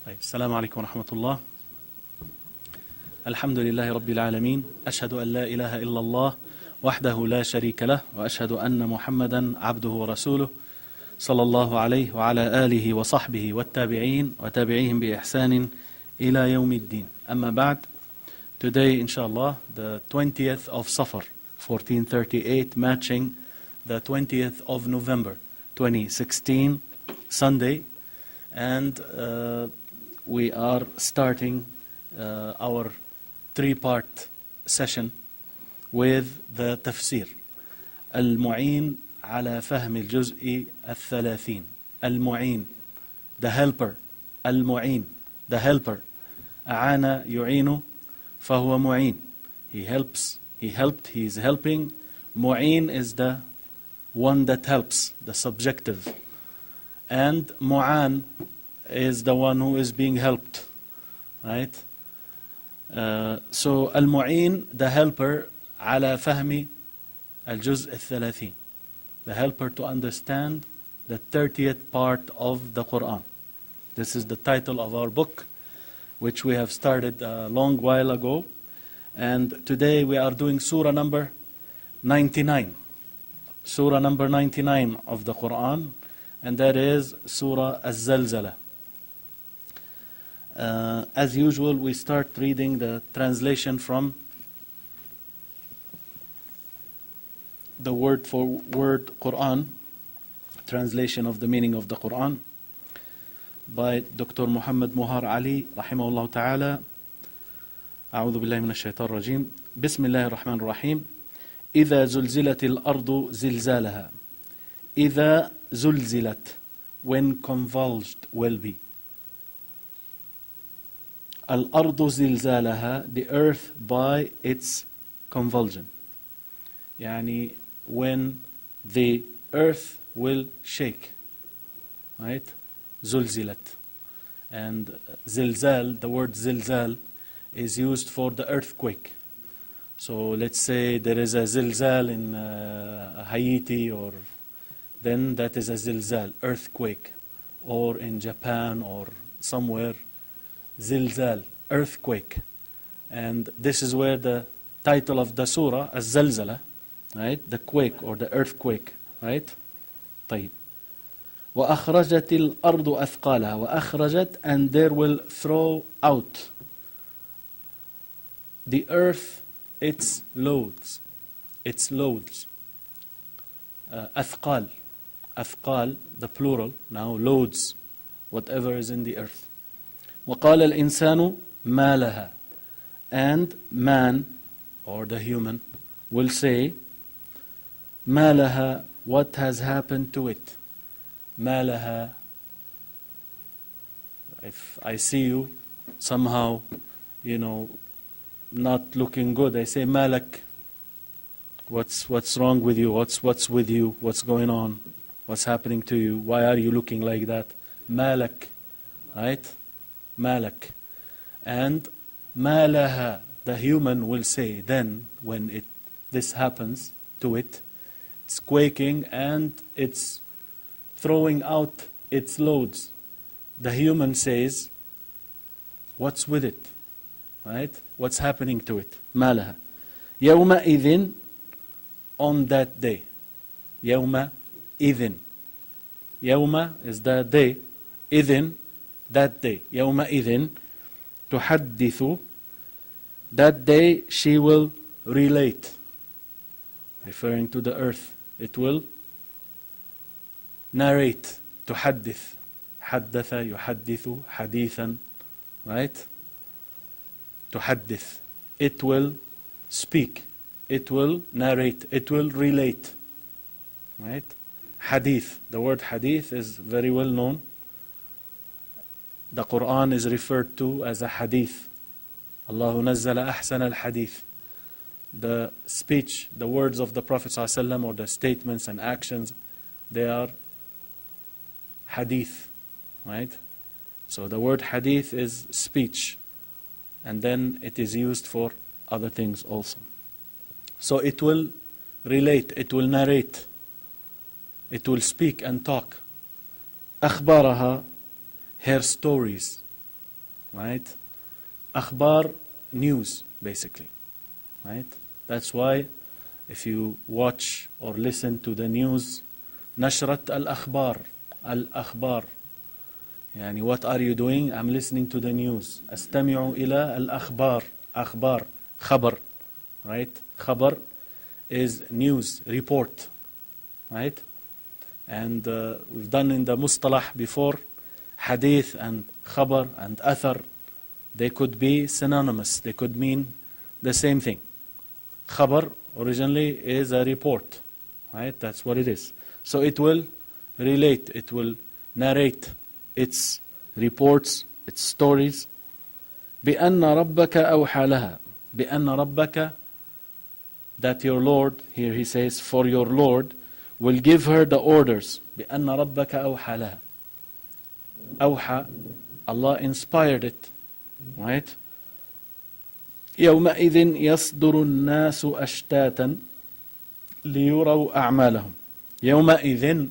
طيب السلام عليكم ورحمة الله. الحمد لله رب العالمين، أشهد أن لا إله إلا الله وحده لا شريك له، وأشهد أن محمدا عبده ورسوله صلى الله عليه وعلى آله وصحبه والتابعين وتابعيهم بإحسان إلى يوم الدين. أما بعد, today inshallah the 20th of Safar 1438 matching the 20th of November 2016 Sunday, and we are starting our three-part session with the tafsir المعين على فهم الجزء الثلاثين. المعين, the helper. المعين, the helper. أعان يعين فهو معين. He helps, he helped, he is helping. معين is the one that helps, the subjective. And mu'an is the one who is being helped. Right? So المعين, the helper, على فهم الجزء الثلاثين. The helper to understand the 30th part of the Quran. This is the title of our book, which we have started a long while ago. And today we are doing Surah number 99. Surah number 99 of the Quran, and that is Surah Zilzaal. As usual, we start reading the translation from the word for word Quran, translation of the meaning of the Quran by Dr. Muhammad Muhar Ali rahimahullah ta'ala. أعوذ بالله من الشيطان الرجيم. بسم الله الرحمن الرحيم. إذا زلزلت الأرض زلزالها. إذا زلزلت, when convulsed will be. الأرض زلزالها, the earth by its convulsion. يعني when the earth will shake, right? زلزلت. And zilzal, the word zilzal is used for the earthquake. So let's say there is a zilzal in Haiti, or then that is a zilzal, earthquake. Or in Japan or somewhere, zilzal, earthquake. And this is where the title of the surah, az-zalzala, right? The quake or the earthquake, right? طيب. وأخرجت الأرض أثقالها. وأخرجت, and there will throw out the earth its loads. Its loads. أثقال. أثقال, the plural, now loads, whatever is in the earth. وقال الإنسان ما لها. And man, or the human, will say, ما لها, what has happened to it? ما لها. If I see you somehow, not looking good, I say, malak. What's wrong with you? What's with you? What's going on? What's happening to you? Why are you looking like that? Malak, right? Malak. And malaha, the human will say then, when this happens to it, it's quaking and it's throwing out its loads. The human says, what's with it? Right? What's happening to it? Malaha. يومئذ, on that day. يومئذ. يوم is the day. إذن, that day. يومئذ تحدث, that day she will relate. Referring to the earth. It will narrate. تحدث. حدث يحدث حديثا. Right? تحدث. It will speak. It will narrate. It will relate. Right? Hadith. The word hadith is very well known. The Quran is referred to as a hadith. Allahu nazzala ahsan al-hadith. The speech, the words of the Prophet ﷺ, or the statements and actions, they are hadith. Right? So the word hadith is speech. And then it is used for other things also. So it will relate, it will narrate, it will speak and talk. أخبارها, her stories. right? Akhbar, news, basically, right? That's why if you watch or listen to the news, نشرة الأخبار, الأخبار. يعني what are you doing? I'm listening to the news. أستمع إلى الأخبار. أخبار, خبر, right? خبر is news, report, right? And we've done in the mustalah before, hadith and khabar and athar, they could be synonymous. They could mean the same thing. Khabar originally is a report, right? That's what it is. So it will relate, it will narrate its reports, its stories. بأن ربك أوحى لها. بأن ربك, that your Lord, here he says, for your Lord, will give her the orders. بأن ربك أوحى لها. أوحى, Allah inspired it, right? يومئذ يصدر الناس أشتاتا ليروا أعمالهم. يومئذ,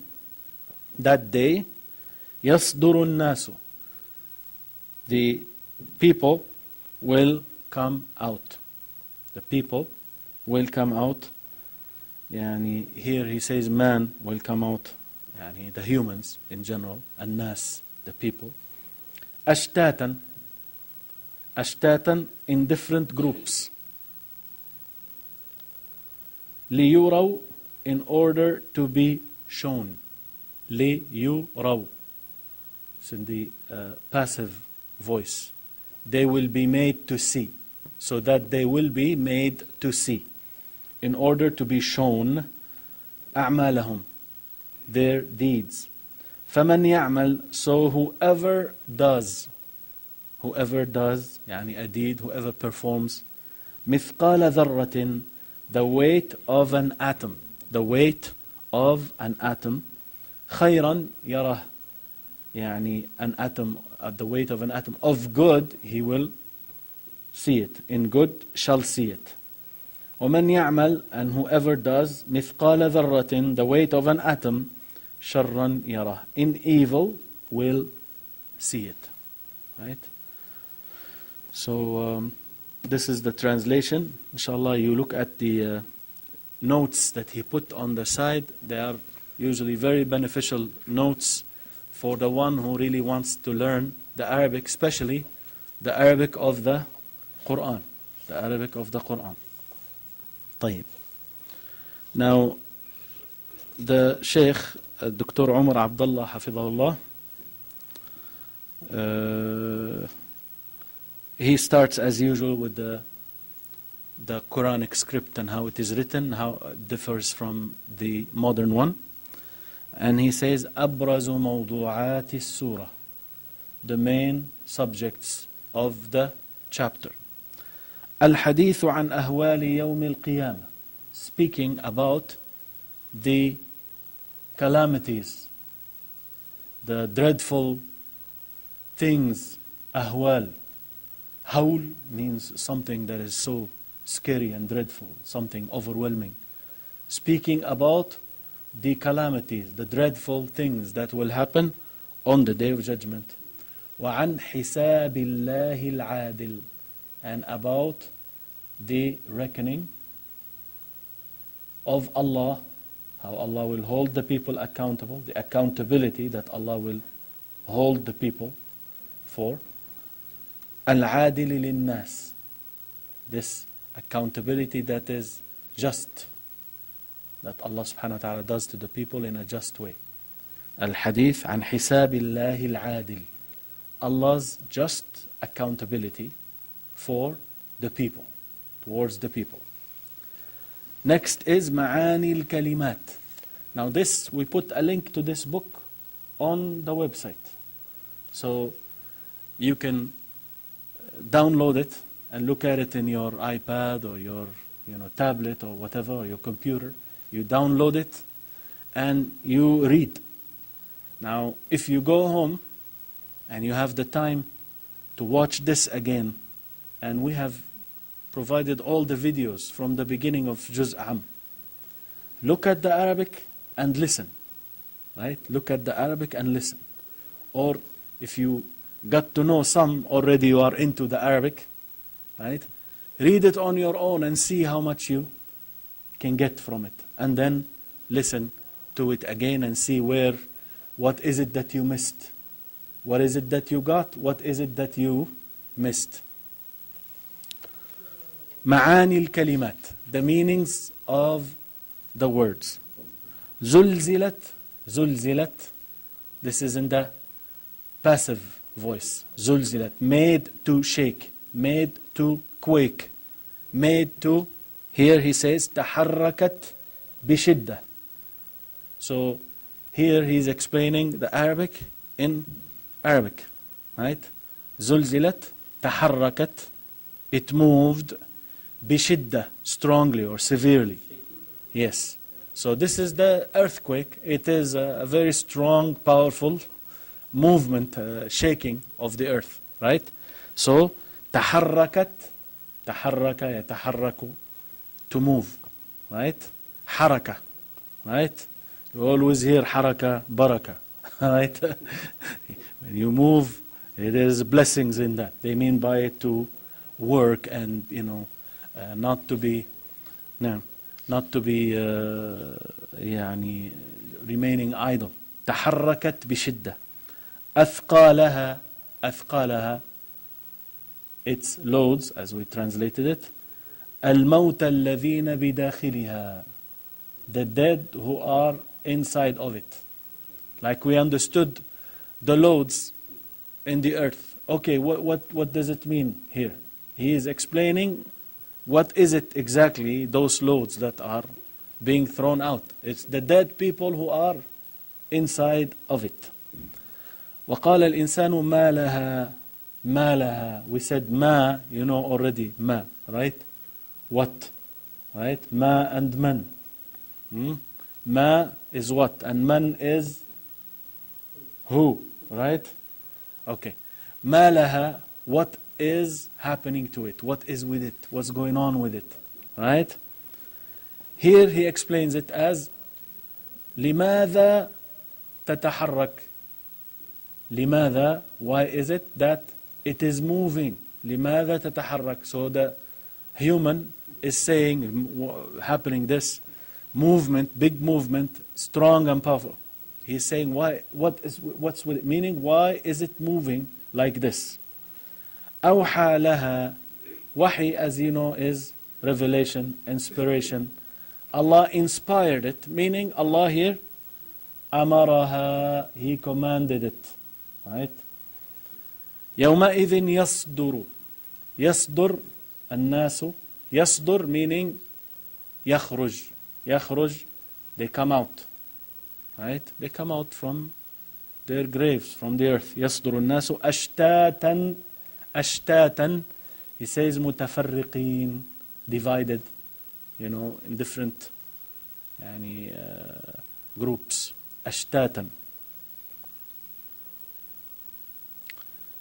that day, يصدر الناس, the people will come out. The people will come out. يعني here he says man will come out, يعني the humans in general, الناس, the people. أشتاتا, أشتاتا, in different groups. ليروا, in order to be shown. ليروا, it's in the passive voice. They will be made to see. So that they will be made to see. In order to be shown أعمالهم, their deeds. فمن يعمل, so whoever does, يعني a deed, whoever performs, مثقال ذرة, the weight of an atom, the weight of an atom, خيرا يره, يعني an atom, the weight of an atom of good, he will see it. In good shall see it. ومن يعمل, and whoever does, مثقال ذرة, the weight of an atom, شرا يره, in evil will see it. Right? So this is the translation. Inshallah, you look at the notes that he put on the side. They are usually very beneficial notes for the one who really wants to learn the Arabic, especially the Arabic of the Quran. The Arabic of the Quran. طيب. Now, the Sheikh, Dr. Umar Abdullah, Hafidahullah, he starts as usual with the Quranic script and how it is written, how it differs from the modern one. And he says, أبرز موضوعات السورة, the main subjects of the chapter. الحديث عن أهوال يوم القيامة, speaking about the calamities, the dreadful things. أهوال, hawl means something that is so scary and dreadful, something overwhelming. Speaking about the calamities, the dreadful things that will happen on the Day of Judgment. وعن حساب الله العادل, and about the reckoning of Allah, how Allah will hold the people accountable, the accountability that Allah will hold the people for. Al-Adil lin-nas, this accountability that is just, that Allah subhanahu wa ta'ala does to the people in a just way. Al-Hadith an hisabillahi al-adil, Allah's just accountability for the people, towards the people. Next is Ma'ani al-Kalimat. Now this, we put a link to this book on the website. So you can download it and look at it in your iPad or your tablet or whatever, or your computer. You download it and you read. Now, if you go home and you have the time to watch this again, and we have provided all the videos from the beginning of Juz' Am. Look at the Arabic and listen. Right? Look at the Arabic and listen. Or if you got to know some already, you are into the Arabic, right? Read it on your own and see how much you can get from it. And then listen to it again and see what is it that you missed? What is it that you got? What is it that you missed? معاني الكلمات, the meanings of the words. زلزلت, زلزلت, this is in the passive voice. زلزلت, made to shake, made to quake, made to, here he says, تحركت بشدة. So here he's explaining the Arabic in Arabic, right? زلزلت, تحركت, it moved, بشدة, strongly or severely. Yes. So this is the earthquake. It is a very strong, powerful movement, shaking of the earth, right? So تحركت, تحرك يتحرك, to move, right? حركة, right? You always hear حركة بركة, right? When you move, it is blessings in that. They mean by it to work and, not to be, يعني remaining idle. تحركت بشدة. أثقالها, أثقالها, its loads, as we translated it. الموتى الذين بداخلها, the dead who are inside of it. Like we understood the loads in the earth. Okay, what does it mean here? He is explaining what is it exactly, those loads that are being thrown out. It's the dead people who are inside of it. وقال الإنسان ما لها, ما لها. We said ما, you know already, ما, right? What, right? ما and man. Ma is what? And man is who? Right? Okay. Ma laha, what is happening to it? What is with it? What's going on with it? Right? Here he explains it as لماذا تتحرك? لماذا? Why is it that it is moving? لماذا تتحرك? So the human is saying, happening this movement, big movement, strong and powerful. He's saying, why? What's with it? Meaning, why is it moving like this? أوحى لها. Wahi, as you know, is revelation, inspiration. Allah inspired it, meaning Allah here, أمرها, He commanded it. Right? يومئذ يصدر. يصدر الناس. يصدر meaning يخرج. يخرج, they come out. Right? They come out from their graves, from the earth. يصدر الناس أشتاتا. أشتاتا, he says متفرقين, divided, in different groups. أشتاتا.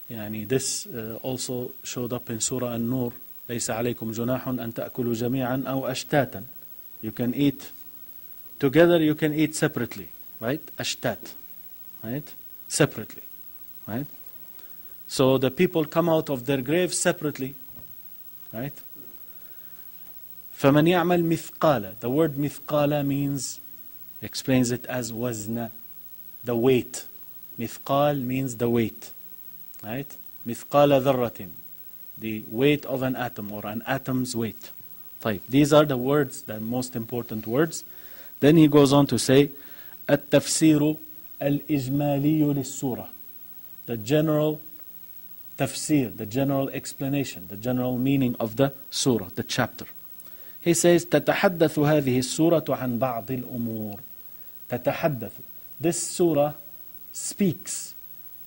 This also showed up in Surah An-Nur. ليس عليكم جناح أن تأكلوا جميعا أو أشتاتا. You can eat together, you can eat separately, right? Ashtat, right? Separately, right? So the people come out of their graves separately, right? فَمَنْ يَعْمَلْ مِثْقَالًا. The word مِثْقَالًا means, explains it as وزن, the weight. مِثْقال means the weight, right? مِثْقَالَ ذَرَّةٍ, the weight of an atom or an atom's weight. طيب. These are the words, the most important words. Then he goes on to say, التفسير الإجمالي للسورة. The general tafsir, the general explanation, the general meaning of the surah, the chapter. He says, تتحدث هذه السورة عن بعض الأمور. تتحدث. This surah speaks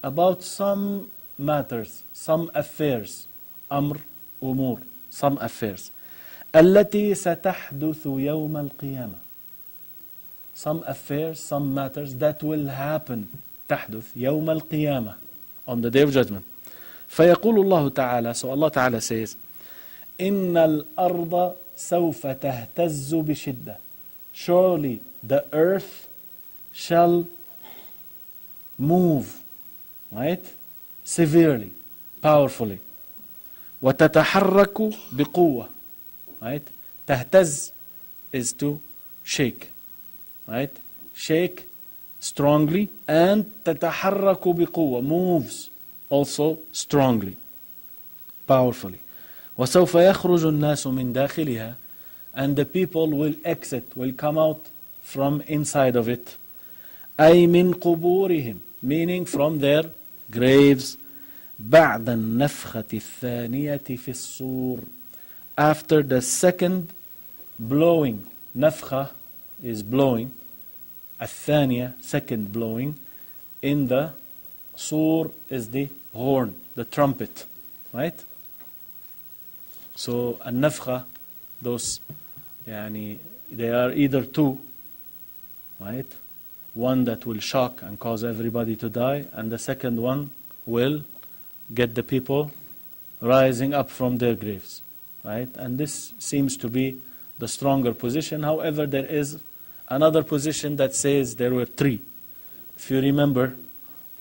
about some matters, some affairs. أمر, أمور, some affairs. التي ستحدث يوم القيامة. Some affairs, some matters that will happen. تحدث يوم القيامة, on the day of judgment. فيقول الله تعالى, so Allah Ta'ala says, إن الأرض سوف تهتز بشدة. Surely the earth shall move, right? severely, powerfully. وتتحرك بقوة. Right? تهتز is to shake. Right? Shake strongly, and تتحرك بقوة, moves also strongly, powerfully. وسوف يخرج الناس من داخلها, and the people will exit, will come out from inside of it. أي من قبورهم, meaning from their graves. بعد النفخة الثانية في الصور, after the second blowing. نفخة is blowing. الثانية, second blowing. In the sur is the horn, the trumpet. Right? So النفخة, those they are either two, right? One that will shock and cause everybody to die, and the second one will get the people rising up from their graves, right? And this seems to be the stronger position. However, there is another position that says there were three. If you remember,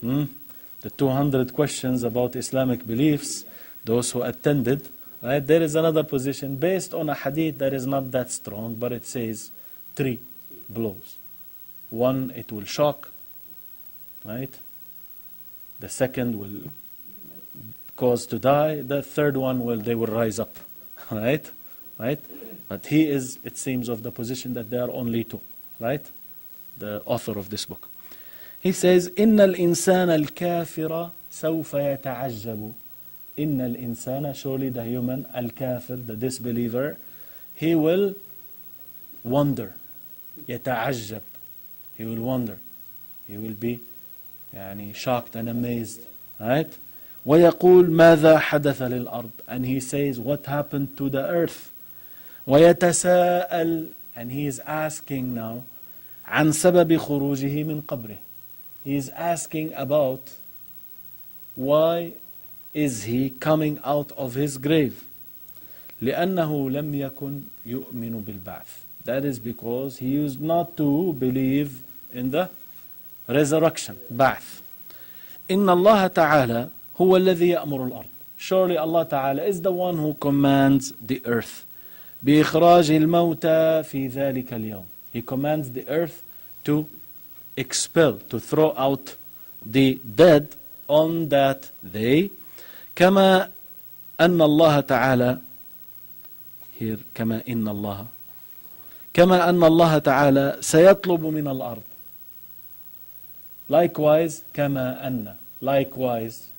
the 200 questions about Islamic beliefs, those who attended, right? There is another position based on a hadith that is not that strong, but it says three blows. One, it will shock, right? The second will cause to die. The third one they will rise up, right? Right? But he is, it seems, of the position that there are only two, right? The author of this book. He says, إن الإنسان الكافر سوف يتعجب. إن الإنسان, surely the human, الكافر, the disbeliever, he will wonder. يتعجب. He will wonder. He will be shocked and amazed, right? ويقول ماذا حدث للأرض, and he says, what happened to the earth? ويتساءل, and he is asking now, عن سبب خروجه من قبره. He is asking about why is he coming out of his grave. لأنه لم يكن يؤمن بالبعث. That is because he used not to believe in the resurrection, بعث. إن الله تعالى هو الذي يأمر الأرض. Surely Allah Ta'ala is the one who commands the earth. بإخراج الموتى في ذلك اليوم. He commands the earth to expel, to throw out the dead on that day. كما أن الله تعالى, here كما إن الله, كما أن الله تعالى سيطلب من الأرض. Likewise, كما أن, likewise,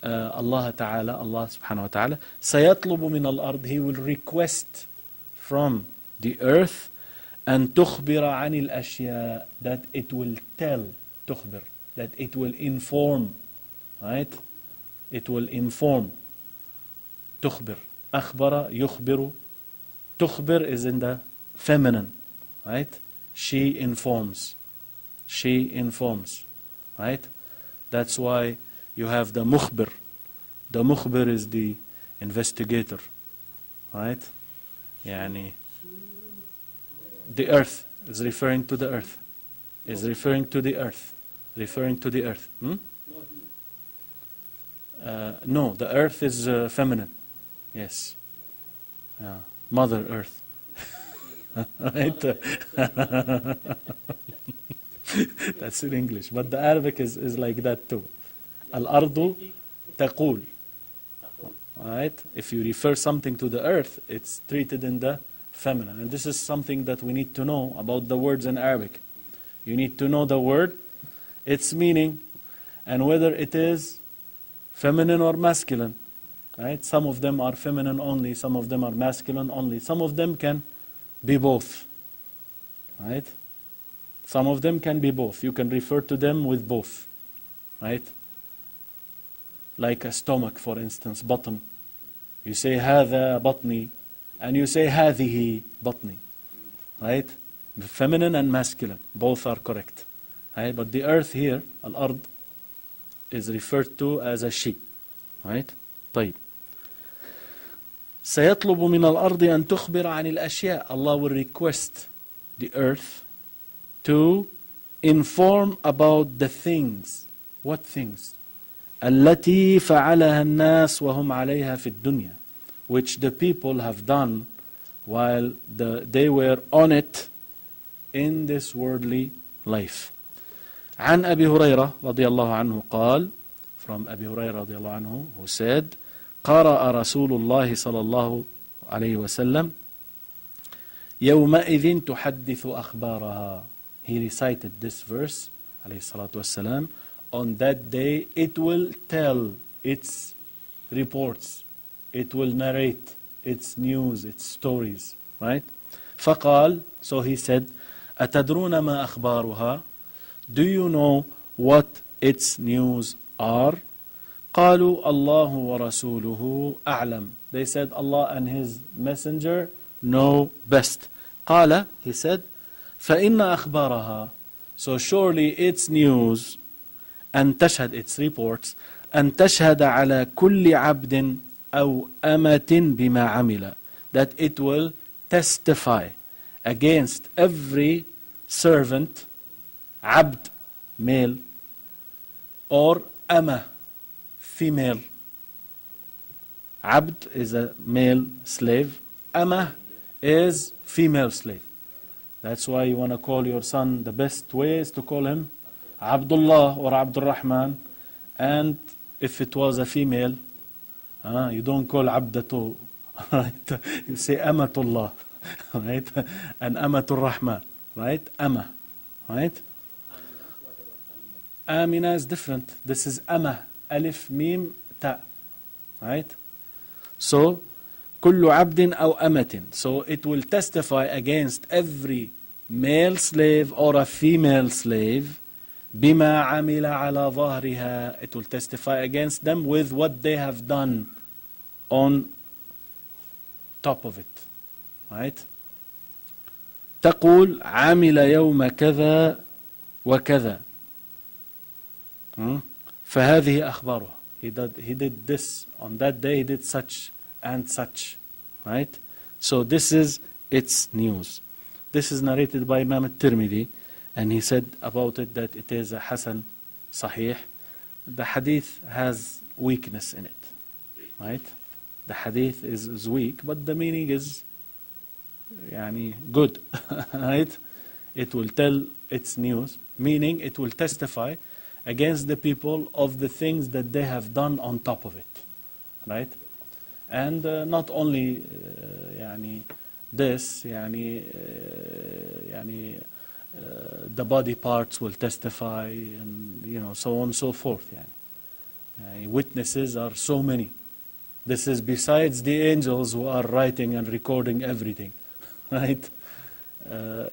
Allah Ta'ala, Allah Subhanahu Wa Ta'ala, سيطلب من الأرض, he will request from the earth, أن تخبر عن الأشياء, that it will tell, تخبر, that it will inform, right? It will inform. تخبر, أخبر, يخبر. تخبر is in the feminine, right? She informs. She informs, right? That's why you have the mukhbir. The mukhbir is the investigator, right? The earth is referring to the earth. Is referring to the earth. Referring to the earth. No, the earth is feminine. Yes. Mother Earth. Right? That's in English. But the Arabic is like that too. Al-ardu taqul. Right? If you refer something to the earth, it's treated in the feminine. And this is something that we need to know about the words in Arabic. You need to know the word, its meaning, and whether it is feminine or masculine. Right? Some of them are feminine only, some of them are masculine only. Some of them can be both. Right? Some of them can be both. You can refer to them with both. Right? Like a stomach, for instance, button. You say هذا بطني, and you say هذه بطني. Right? Feminine and masculine, both are correct. Right? But the earth here, al-ard, is referred to as a she. Right? طيب. سيطلب من الأرض أن تخبر عن الأشياء. Allah will request the earth to inform about the things. What things? التي فعلها الناس وهم عليها في الدنيا, which the people have done while they were on it in this worldly life. عن أبي هريرة رضي الله عنه قال, from أبي هريرة رضي الله عنه, who said, قرأ رسول الله صلى الله عليه وسلم يومئذ تحدث أخبارها. He recited this verse عليه الصلاة والسلام. On that day it will tell its reports, it will narrate its news, its stories, right? فقال, so he said, أتدرون ما أخبارها? Do you know what its news are? قالوا الله ورسوله أعلم. They said, Allah and His Messenger know best. قال, he said, فإن أخبارها, so surely its news, أن تشهد, its reports, أن تشهد على كل عبد أو أمة بما عمل, that it will testify against every servant, عبد, male, or أمة, female. عبد is a male slave, أمة is female slave. That's why you want to call your son, the best way is to call him Abdullah or Abdul Rahman. And if it was a female, you don't call Abdatu, right? You say Amatullah, right? And Amatul Rahman, right? Amma, right? Amina is different. This is Amma, Alif, Mim, Ta, right? So, كل عبد أو أمة. So it will testify against every male slave or a female slave. بما عمل على ظهرها. It will testify against them with what they have done on top of it. Right? تقول عمل يوم كذا وكذا. فهذه أخبارها. He did this on that day. He did such and such. Right? So this is its news. This is narrated by Imam al-Tirmidhi, and he said about it that it is a Hasan Sahih. The hadith has weakness in it. Right? The hadith is weak, but the meaning is good. Right? It will tell its news, meaning it will testify against the people of the things that they have done on top of it. Right? And not only this, the body parts will testify, and so on and so forth. Witnesses are so many. This is besides the angels who are writing and recording everything, right?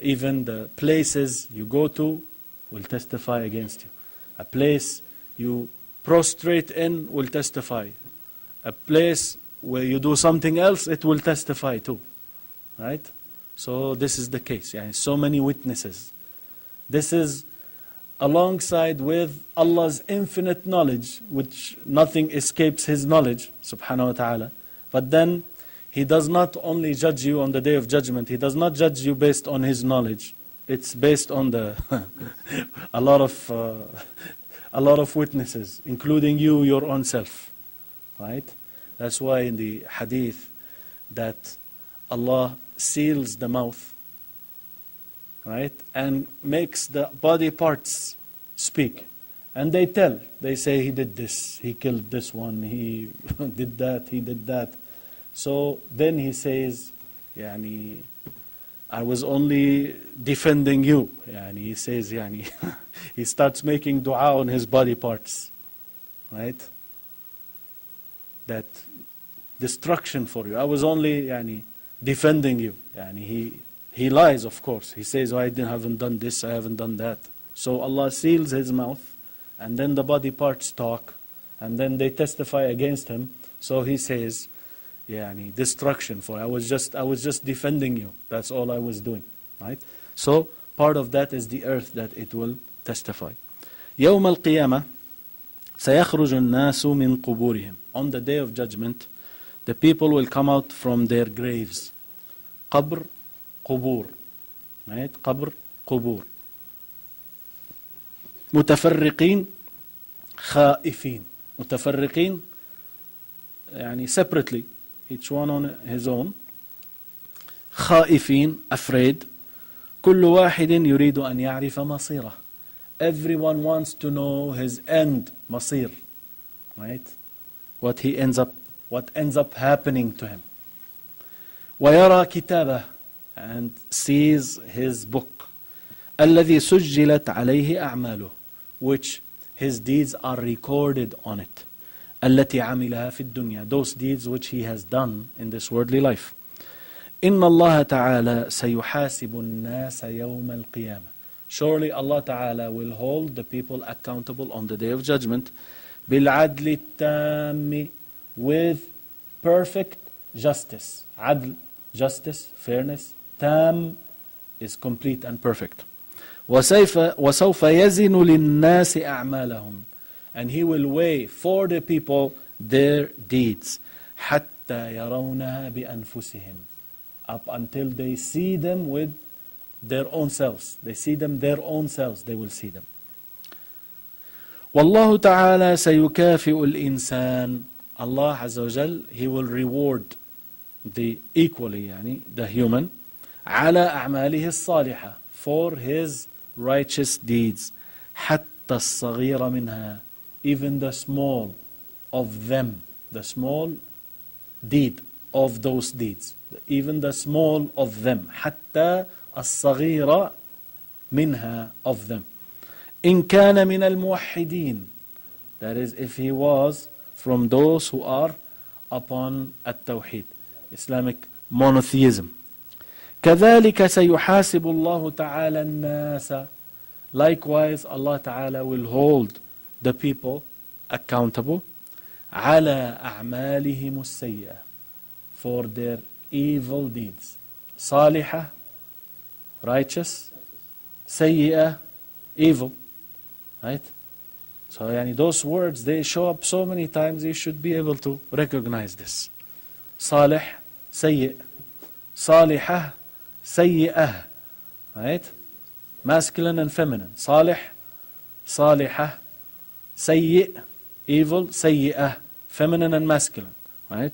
Even the places you go to will testify against you. A place you prostrate in will testify. A place where you do something else, it will testify too. Right? So this is the case. So many witnesses. This is alongside with Allah's infinite knowledge, which nothing escapes His knowledge, subhanahu wa ta'ala. But then He does not only judge you on the Day of Judgment, He does not judge you based on His knowledge. It's based on the a lot of witnesses, including you, your own self. Right? That's why in the hadith that Allah seals the mouth, right, and makes the body parts speak. And they tell, they say he did this, he killed this one, he did that, he did that. So then he says, I was only defending you. He says, he starts making dua on his body parts, right? That destruction for you. I was only defending you. He lies, of course. He says, I haven't done this, I haven't done that. So Allah seals his mouth, and then the body parts talk, and then they testify against him. So he says, destruction for you. I was just defending you. That's all I was doing. Right? So part of that is the earth that it will testify. يوم القيامة سيخرج الناس من قبورهم. On the day of judgment, the people will come out from their graves. قبر, قبور. Right? قبر, قبور. متفرقين خائفين. متفرقين يعني separately, each one on his own. خائفين, afraid. كل واحد يريد أن يعرف مصيره. Everyone wants to know his end, مصير. Right? What ends up happening to him. ويرى كتابه, and sees his book. الذي سجلت عليه أعماله, which his deeds are recorded on it. التي عملها في الدنيا, those deeds which he has done in this worldly life. إن الله تعالى سيحاسب الناس يوم القيامة. Surely Allah Ta'ala will hold the people accountable on the day of judgment. بالعدل التام, with perfect justice. عدل, justice, fairness. تام is complete and perfect. وسوف يزن للناس أعمالهم, and he will weigh for the people their deeds. حتى يرونها بأنفسهم, up until they see them with their own selves. They see them their own selves, they will see them. والله تعالى سيكافئ الإنسان. Allah Azza wa Jal, he will reward the equally, يعني the human, على أعماله الصالحة, for his righteous deeds. حتى الصغير منها, even the small of them, the small deed of those deeds, even the small of them. حتى الصغير منها, of them. إن كان من الموحدين, that is, if he was from those who are upon التوحيد, Islamic monotheism. كذلك سيحاسب الله تعالى الناس. Likewise, Allah Ta'ala will hold the people accountable على أعمالهم السيئة, for their evil deeds. صالحة, righteous. سيئة, evil. Right? So those words, they show up so many times, you should be able to recognize this. صالح, سيء. صالحة, سيئة. Right? Masculine and feminine. صالح, صالحة. سيء, evil. سيئة, feminine and masculine. Right?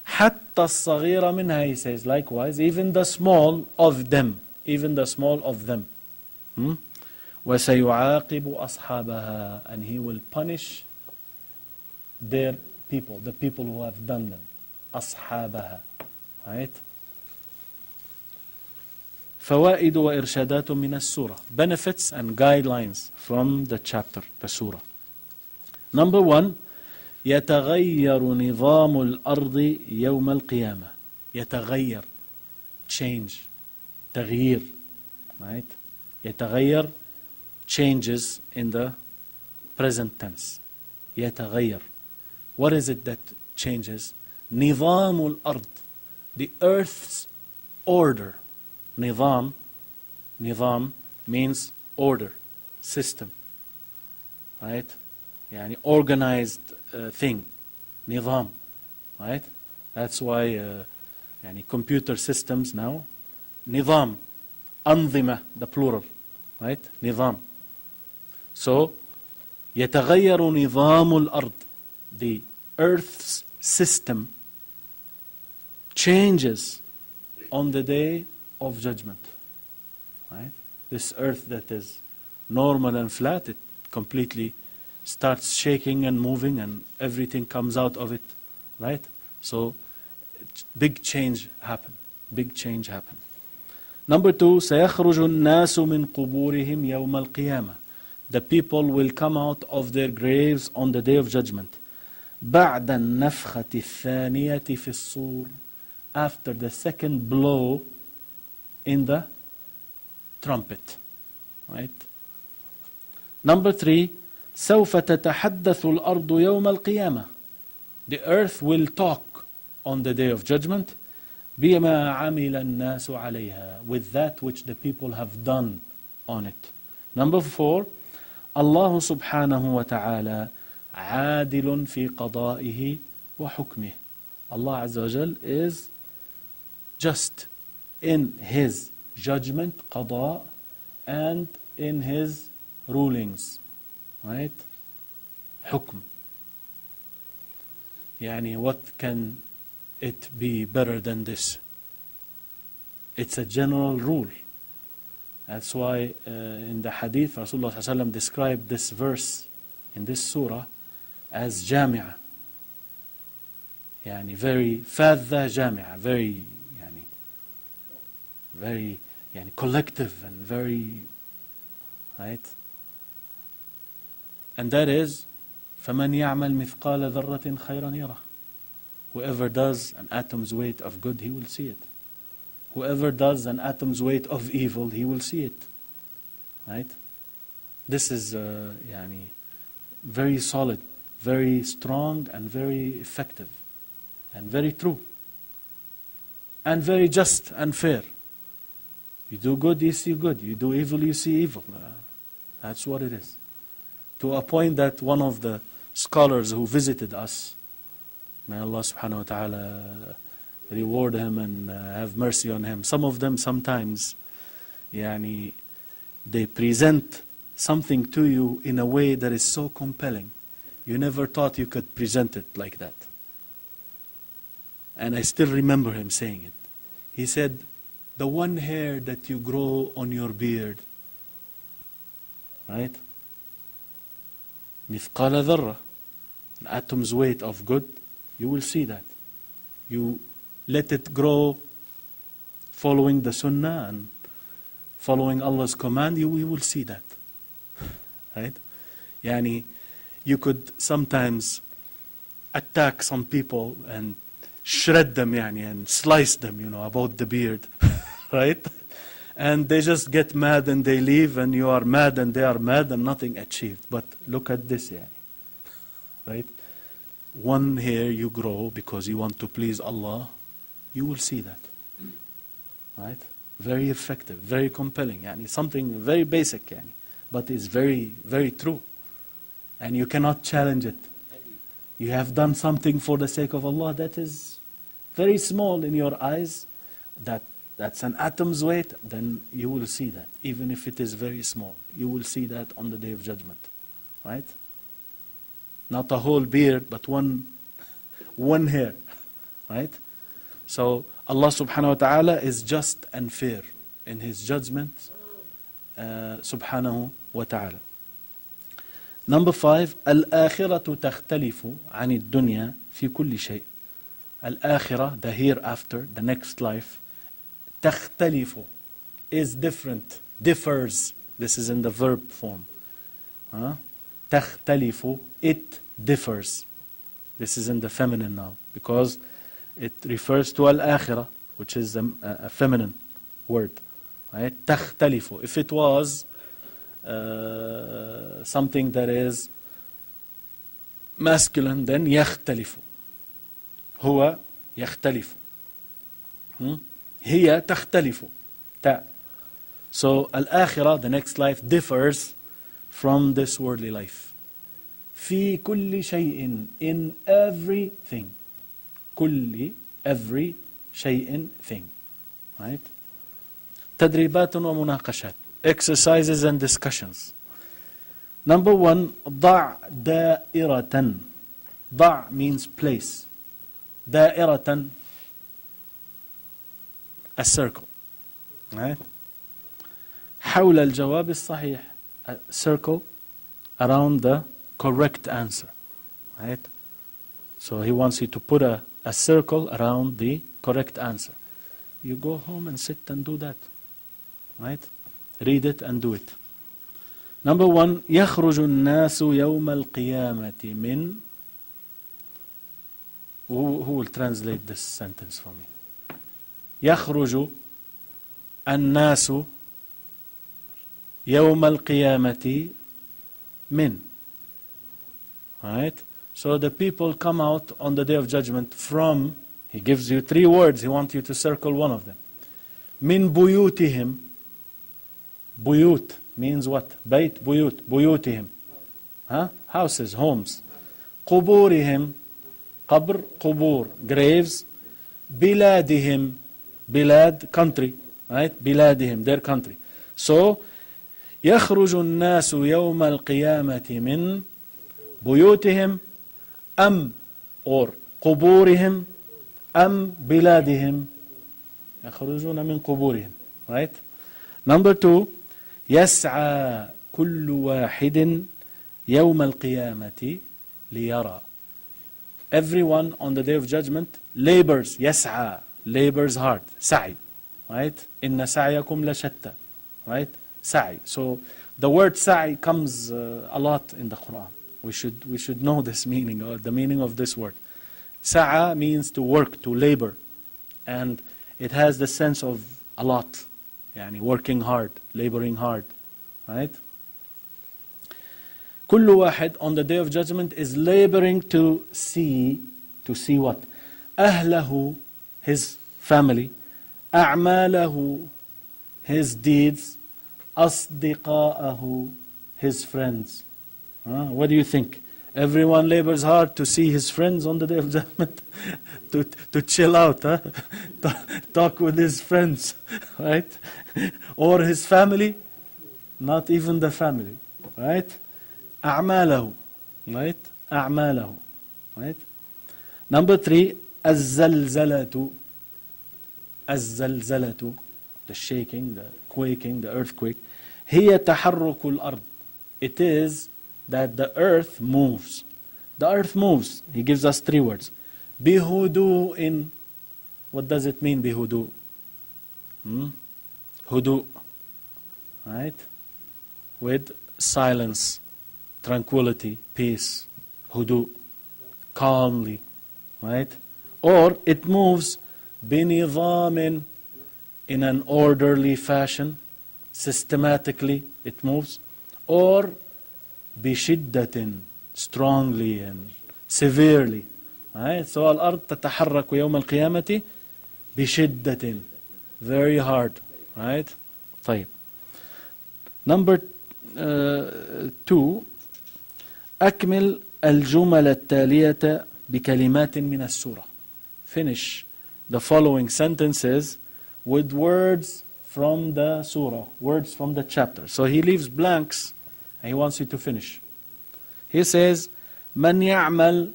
حتى الصغير منها, he says, likewise, even the small of them. Even the small of them. وسيعاقب أصحابها, and he will punish their people, the people who have done them. أصحابها. Right? فوائد وإرشادات من السورة. Benefits and guidelines from the chapter, the surah. Number 1, يتغير نظام الأرض يوم القيامة. يتغير, change, تغيير. Right? يتغير, changes in the present tense. يتغير. What is it that changes? نظام الأرض, the earth's order. نظام means order, system. Right? Organized thing. نظام. Right? That's why computer systems now. نظام. أنظمة, the plural. Right? نظام. So, يتغير نظام الأرض, the earth's system changes on the day of judgment. Right? This earth that is normal and flat, it completely starts shaking and moving and everything comes out of it. Right? So, big change happen. Big change happen. Number 2, سيخرج الناس من قبورهم يوم القيامة. The people will come out of their graves on the day of judgment. بعد النفخة الثانية في الصور, after the second blow in the trumpet. Right? Number 3, سوف تتحدث الأرض يوم القيامة. The earth will talk on the day of judgment. بما عمل الناس عليها, with that which the people have done on it. Number 4, Allah subhanahu wa ta'ala عادل في قضائه وحكمه. Allah Azza wa Jal is just in his judgment, qada, and in his rulings. Right? حكم. يعني what can it be better than this? It's a general rule. That's why in the hadith Rasulullah ﷺ described this verse in this surah as جامعة. يعني very فاذة جامعة, very يعني collective and very, right? And that is فَمَنْ يَعْمَلْ مِثْقَالَ ذَرَّةٍ خَيْرًا يَرَهُ. Whoever does an atom's weight of good, he will see it. Whoever does an atom's weight of evil, he will see it. Right? This is يعني very solid, very strong, and very effective, and very true, and very just and fair. You do good, you see good. You do evil, you see evil. That's what it is. To a point that one of the scholars who visited us, may Allah subhanahu wa ta'ala reward him and have mercy on him. Some of them sometimes, يعني, they present something to you in a way that is so compelling. You never thought you could present it like that. And I still remember him saying it. He said, the one hair that you grow on your beard, right? مثقال ذرة, an atom's weight of good, you will see that. You let it grow following the sunnah and following Allah's command, you will see that. Right? Yani, you could sometimes attack some people and shred them, yani, and slice them, about the beard. Right? And they just get mad and they leave, and you are mad and they are mad, and nothing achieved. But look at this, yani. Right? One hair you grow because you want to please Allah, you will see that. Right? Very effective, very compelling. Yani something very basic, yani, but it's very, very true. And you cannot challenge it. You have done something for the sake of Allah that is very small in your eyes, that's an atom's weight, then you will see that. Even if it is very small, you will see that on the Day of Judgment. Right? Not a whole beard, but one hair. Right? So Allah subhanahu wa ta'ala is just and fair in His judgment, subhanahu wa ta'ala. Number 5, الآخرة تختلف عن الدنيا في كل شيء. الآخرة, the hereafter, the next life, تختلف, is different, differs. This is in the verb form. تختلف, it differs. This is in the feminine now, because it refers to al-akhirah, which is a feminine word. Right? تختلف. If it was something that is masculine, then يختلف. هو يختلف. هي تختلف. So al-akhirah, the next life, differs from this worldly life. في كل شيء, in everything. كل, every, شيء, thing. Right? تدريبات ومناقشات, exercises and discussions. Number 1, ضع دائرة. ضع means place. دائرة, a circle. Right? حول الجواب الصحيح, a circle around the correct answer. Right? So he wants you to put a circle around the correct answer. You go home and sit and do that. Right? Read it and do it. Number 1, يخرج الناس يوم القيامة من. Who will translate this sentence for me? يخرج الناس يوم القيامة من. Right? So the people come out on the Day of Judgment from, he gives you 3 words, he wants you to circle one of them. من بيوتهم. بيوت means what? بيت, بيوت, بيوتهم. Houses, homes. قبورهم, قبر, قبور, graves. بلادهم, بلاد, country. Right? بلادهم, their country. So يخرج الناس يوم القيامة من بيوتهم أم or قبورهم أم بلادهم. يخرجون من قبورهم. Right? Number 2, يسعى كل واحد يوم القيامة ليرى. Everyone on the day of judgment labors. يسعى, labors hard. سعي. Right? إن سعيكم لشتى. Right? سعي. So the word سعي comes a lot in the Quran. We should know this meaning, or the meaning of this word. Sa'a means to work, to labor. And it has the sense of a lot. Yani working hard, laboring hard. Right? كل واحد on the day of judgment is laboring to see what? أهله, his family. أعماله, his deeds. أصدقاءه, his friends. What do you think? Everyone labors hard to see his friends on the day of judgment, to chill out, talk with his friends, right? Or his family, not even the family, right? أعماله, right? أعماله, right? Number 3, الزلزلة. الزلزلة, the shaking, the quaking, the earthquake. هي تحرك الأرض. It is that the earth moves. The earth moves. He gives us 3 words. بهدوء. What does it mean, بهدوء? هدوء. Right? With silence, tranquility, peace. هدوء. Calmly. Right? Or it moves بنظام, in an orderly fashion. Systematically it moves. Or بشدة, strongly and severely. Right? So الأرض تتحرك يوم القيامة بشدة, very hard. Right? طيب. Number 2, أكمل الجمل التالية بكلمات من السورة. Finish the following sentences with words from the surah, words from the chapter. So he leaves blanks and he wants you to finish. He says, من يعمل,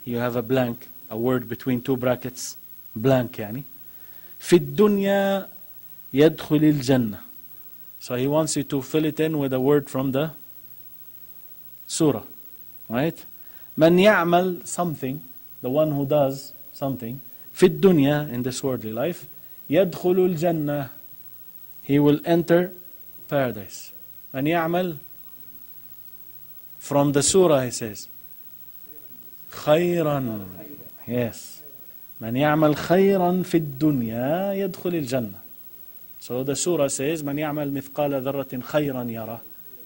you have a blank, a word between 2 brackets, blank يعني. في الدنيا يدخل الجنة. So he wants you to fill it in with a word from the surah, right? من يعمل, something, the one who does something, في الدنيا, in this worldly life, يدخل الجنة, he will enter paradise. من يعمل, from the surah he says, خيرا. Yes. من يعمل خيرا في الدنيا يدخل الجنة. So the surah says, من يعمل مثقال ذرة خيرا يرى.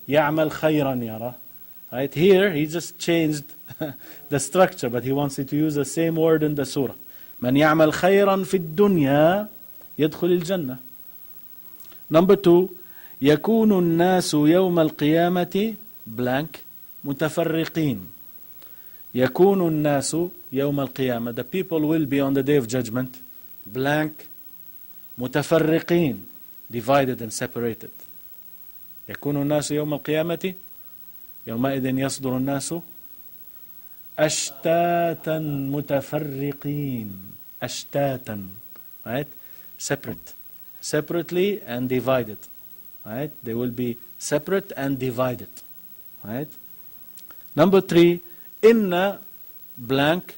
يعمل خيرا يرى. Right? Here he just changed the structure, but he wants you to use the same word in the surah. من يعمل خيرا في الدنيا يدخل الجنة. Number 2, يكون الناس يوم القيامة blank متفرقين. يكون الناس يوم القيامة, the people will be on the day of judgment blank متفرقين, divided and separated. يكون الناس يوم القيامة يومئذ يصدر الناس أشتاتا متفرقين. أشتاتا, right? Separately and divided. Right? They will be separate and divided. Right? Number 3, إن blank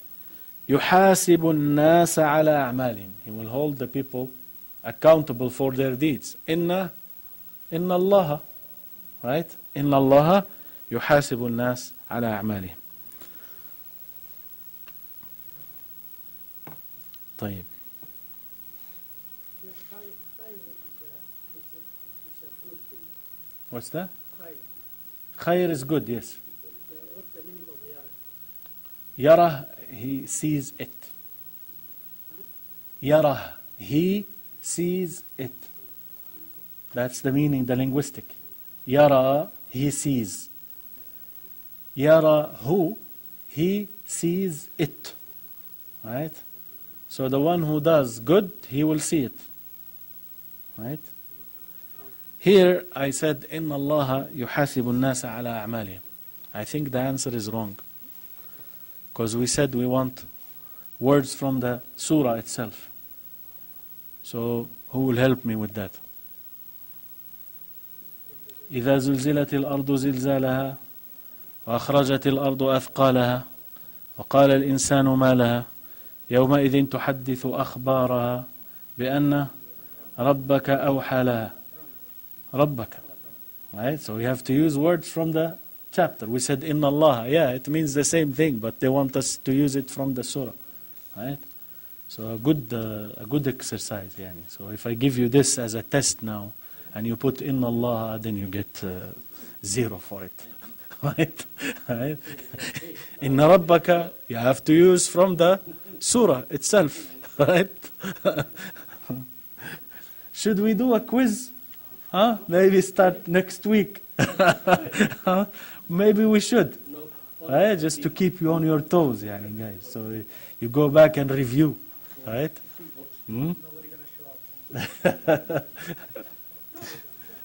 يحاسب الناس على أعمالهم. He will hold the people accountable for their deeds. إن الله, right? إن الله يحاسب الناس على أعمالهم. طيب. What's that? Khair is good, yes. What's the meaning of yara? Yara, he sees it. Yara, he sees it. That's the meaning, the linguistic. Yara, he sees. Yara, who? He sees it. Right? So the one who does good, he will see it. Right? Here I said, إن الله يحاسب الناس على أعمالهم. I think the answer is wrong. Because we said we want words from the surah itself. So who will help me with that? إذا زلزلت الأرض زلزالها وأخرجت الأرض أثقالها وقال الإنسان ما لها يومئذ تحدث أخبارها بأن ربك أوحى لها. ربك. Right? So we have to use words from the chapter. We said Inna Allah. Yeah, it means the same thing, but they want us to use it from the surah. Right? So a good exercise. Yani. So if I give you this as a test now, and you put Inna Allah, then you get 0 for it. Right? Right? Inna Rabbaka, you have to use from the surah itself. Right? Should we do a quiz? Huh? Maybe start next week. Huh? Maybe we should. Right? Just to keep you on your toes, yani, guys. So you go back and review. Right? Hmm?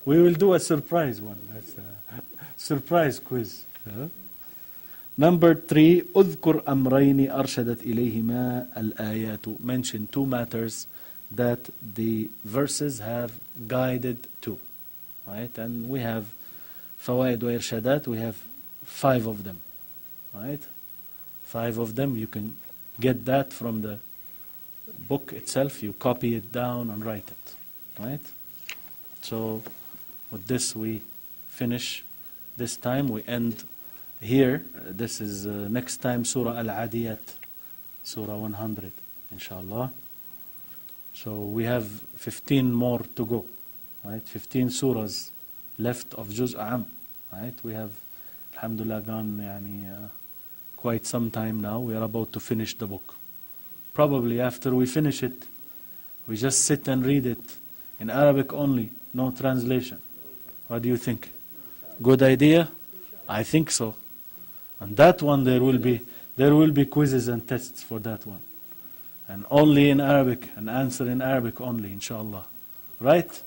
We will do a surprise one. That's a surprise quiz. Number 3, أذكر أمرين أرشدت إليهما الآيات. Mention 2 matters that the verses have guided to. Right? And we have فوائد وإرشادات, we have 5 of them. Right? 5 of them, you can get that from the book itself, you copy it down and write it. Right? So with this we finish this time, we end here. This is next time Surah Al-Adiyat, Surah 100, inshallah. So we have 15 more to go, right? 15 surahs left of Juz' Am, right? We have, alhamdulillah, gone quite some time now. We are about to finish the book. Probably after we finish it, we just sit and read it in Arabic only, no translation. What do you think? Good idea? I think so. And that one there will be quizzes and tests for that one. And only in Arabic, and answer in Arabic only, inshallah. Right?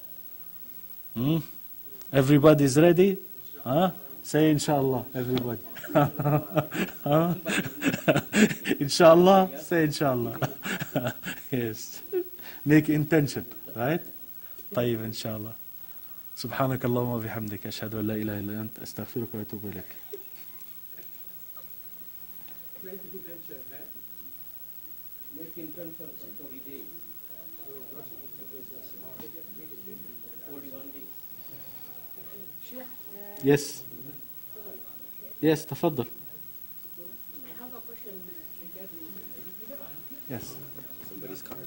Everybody's ready? Huh? Say inshallah, everybody. Inshallah? Say inshallah. Yes. Make intention, right? طيب إن شاء الله. سبحانك اللهم وبحمدك أشهد أن لا إله إلا أنت أستغفرك وأتوب إليك. Make intention for 40 days. 41 days. Yes. Yes, تفضل. I have a question regarding. Yes. Somebody's card.